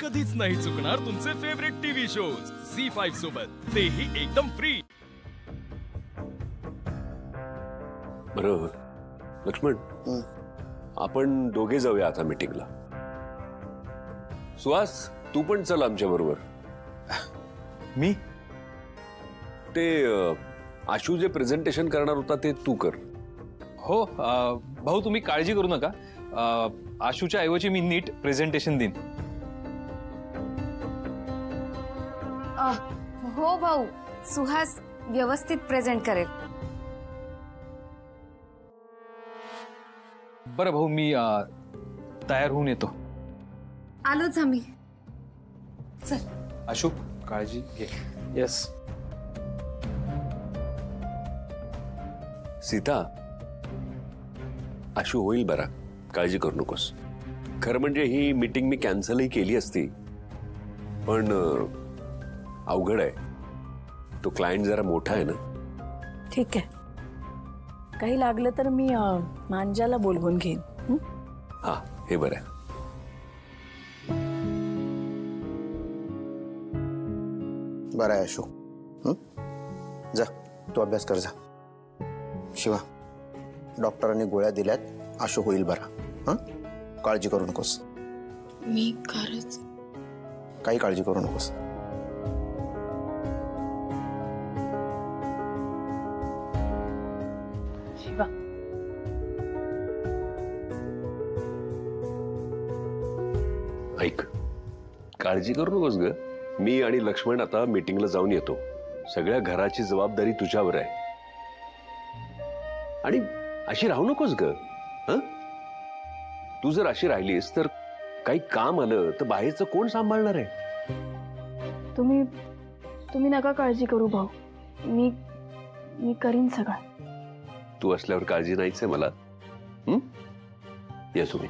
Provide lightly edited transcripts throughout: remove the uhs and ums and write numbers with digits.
कधीच नाही चुकणार तुमचे फेवरेट टीव्ही शोज झी5 सोबत, तेही एकदम फ्री। बरं लक्ष्मण, आपण दोघे जाऊया आता मीटिंगला। सुहास, तू पण चल आमच्या बरोबर। मी ते आशू जे प्रेझेंटेशन करणार होता ते तू कर। हो भाऊ, तुम्ही काळजी करू नका। आशूच्या ऐवजी मी नीट प्रेझेंटेशन देईन। हो भाऊ, सुहास व्यवस्थित प्रेझेंट करेल। बरं भाऊ, मी तयार होऊन येतो। आलोच आम्ही। चल आशू, काळजी घे। यस सीता, आशू होईल बरा, काळजी करू नकोस। खरं म्हणजे ही मीटिंग मी कॅन्सलही केली असती, पण अवघड आहे। तो क्लायंट जरा मोठा आहे ना। ठीक आहे, काही लागलं तर मी मांजाला बोलवून घेईन। हा, हे बरं आहे। बरं आहे आशू, जा तू अभ्यास कर जा। शिवा, डॉक्टरांनी गोळ्या दिल्यात, आशू होईल बरा। काळजी करू नकोस। मी खरंच काही काळजी करू नकोस। शिवा, ऐक, काळजी करू नकोस ग। मी आणि लक्ष्मण आता मीटिंगला जाऊन येतो। सगळ्या घराची जबाबदारी तुझ्यावर आहे, आणि अशी राहू नकोस ग। तू जर अशी राहिलीस तर काही काम आलं तर बाहेरचं कोण सांभाळणार आहे? तुम्ही नका काळजी करू भाऊ, मी करीन सगळं। तू असल्यावर काळजी नाहीच आहे मला। या तुम्ही।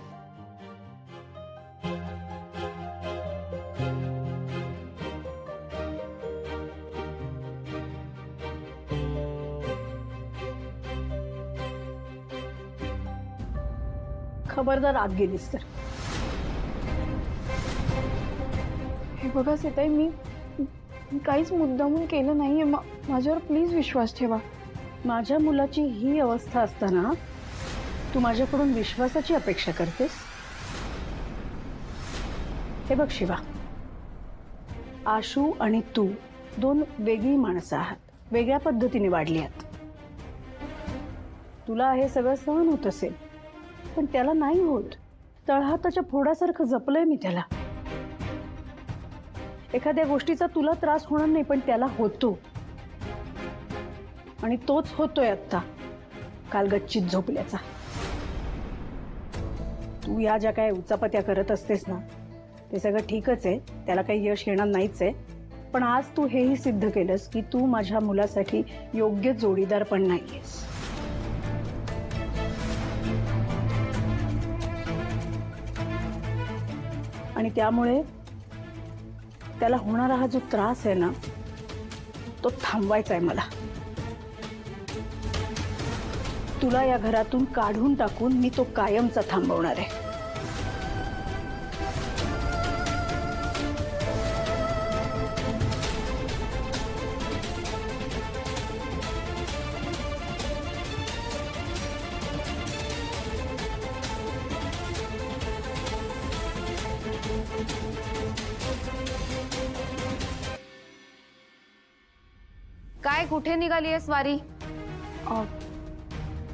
खबरदार आत गेलीस तर। हे बघा सीताई, मी काहीच मुद्दामून केलं नाहीये, माझ्यावर प्लीज विश्वास ठेवा। माझ्या मुलाची ही अवस्था असताना तू माझ्याकडून विश्वासाची अपेक्षा करतेस? हे बघ शिवा, आशू आणि तू दोन वेगळी माणसं आहात, वेगळ्या पद्धतीने वाढली आहात। तुला हे सगळं सहन होत असेल, पण त्याला नाही होत। तळहाताच्या फोडासारखं जपलंय मी त्याला। एखाद्या गोष्टीचा तुला त्रास होणार नाही, पण त्याला होतो, आणि तोच होतोय आता काल गच्चीत झोपल्याचा। तू या ज्या काय उचापत्या करत असतेस ना, ते सगळं ठीकच आहे, त्याला काही यश येणार नाहीच आहे, पण आज तू हेही सिद्ध केलंस की तू माझ्या मुलासाठी योग्य जोडीदार पण नाहीयेस। आणि त्यामुळे त्याला होणारा हा जो त्रास आहे ना, तो थांबवायचा आहे मला। तुला या घरातून काढून टाकून मी तो कायमचा थांबवणार आहे। काय, कुठे निघालीयस वारी?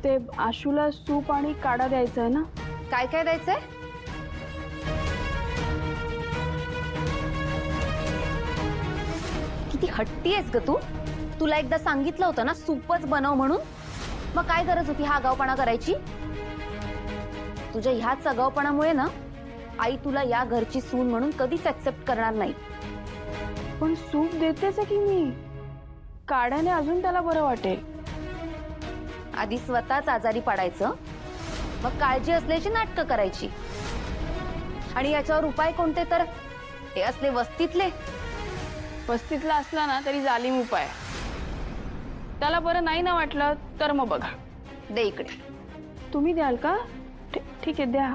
ते आशूला सूप आणि काढा द्यायचा आहे ना। काय काय द्यायचंय? किती हट्टी आहेस ग तू। तुला एकदा सांगितलं होतं ना सूपच बनव म्हणून, मग काय गरज होती हा आगाऊपणा करायची? तुझ्या ह्याच आगाऊपणामुळे ना आई तुला या घरची सून म्हणून कधीच ऍक्सेप्ट करणार नाही। पण सूप देतेच की मी, काढ्याने अजून त्याला बरं वाटेल। आधी स्वतःच आजारी पडायचं, मग काळजी असल्याची नाटकं करायची, आणि याच्यावर उपाय कोणते तर हे असले वस्तीतले। वस्तीतला असला ना तरी जालिम उपाय। त्याला बरं नाही ना वाटलं तर मग बघा। दे इकडे। तुम्ही द्याल का? ठीक आहे द्या।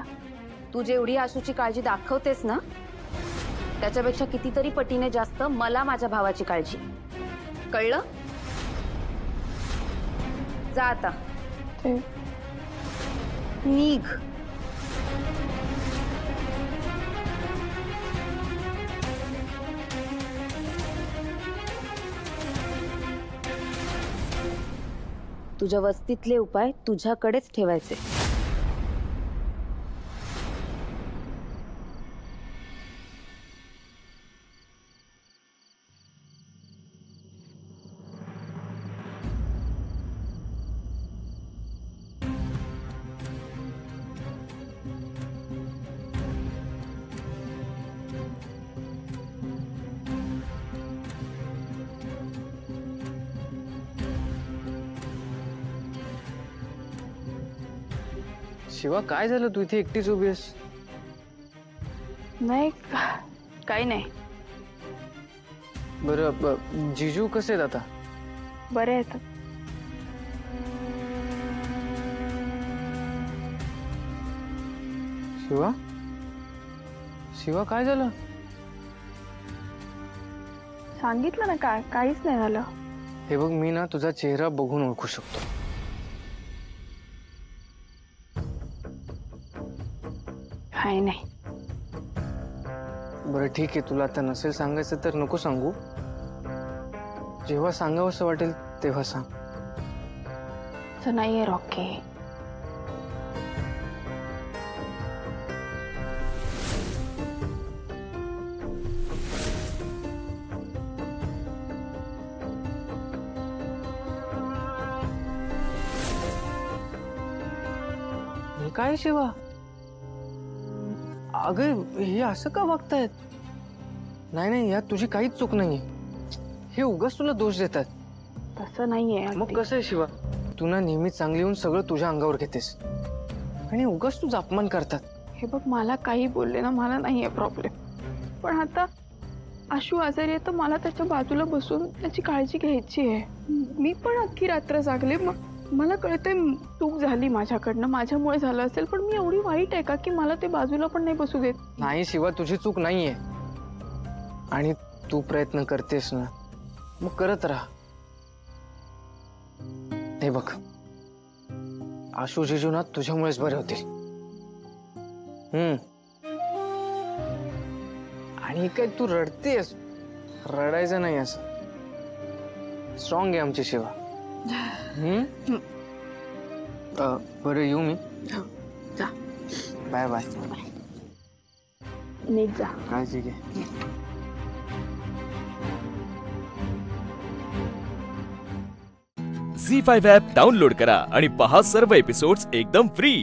तू जेवढी आशूची काळजी दाखवतेस ना, त्याच्यापेक्षा कितीतरी पटीने जास्त मला माझ्या भावाची काळजी. कळलं? जा आता, ते निघ. तुझ्या वस्तीतले उपाय तुझ्याकडेच ठेवायचे. शिवा, काय झालं? तू इथे एकटीच उभी आहेस? नाही, काही नाही. बरं, जिजू कसे आहेत आता? बरे आहेत. शिवा, शिवा, काय झालं? सांगितलं ना, काहीच नाही झालं. हे बघ, मी ना तुझा चेहरा बघून ओळखू शकतो. काही नाही. बरं ठीक आहे, तुला आता नसेल सांगायचं तर नको सांगू. जेव्हा सांगावंसं वाटेल तेव्हा सांग. असं नाहीये रॉकी. हे काय शिवा? अगं, हे असं का वागतायत? नाही नाही, यात तुझी काहीच चूक नाहीये. हे उगाच तुला दोष देतात. तसं नाहीये. मग कसं आहे शिवा? तू ना नेहमी चांगली होऊन सगळं तुझ्या अंगावर घेतेस आणि उगाच तुझा अपमान करतात. हे बघ, मला काही बोलले ना, मला नाहीये प्रॉब्लेम. पण आता आशू आजारी आहे तर मला त्याच्या बाजूला बसून त्याची काळजी घ्यायची आहे. मी पण अख्खी रात्र जागले. मग मला कळतंय चूक झाली माझ्याकडनं, माझ्यामुळे झालं असेल. पण मी एवढी वाईट आहे का की मला ते बाजूला पण नाही बसू देत? नाही शिवा, तुझी चूक नाहीये आणि तू प्रयत्न करतेस ना, मग करत राहा. हे बघ, आशू जिजू ना तुझ्यामुळेच बरे होतील. आणि काय तू रडतेस? रडायचं नाही. असं स्ट्रॉंग आहे आमची शिवा. बरं, येऊ मी? जा. Bye bye. नीट जा. काळजी घे. झी5 ॲप डाउनलोड करा आणि पहा सर्व एपिसोड्स एकदम फ्री.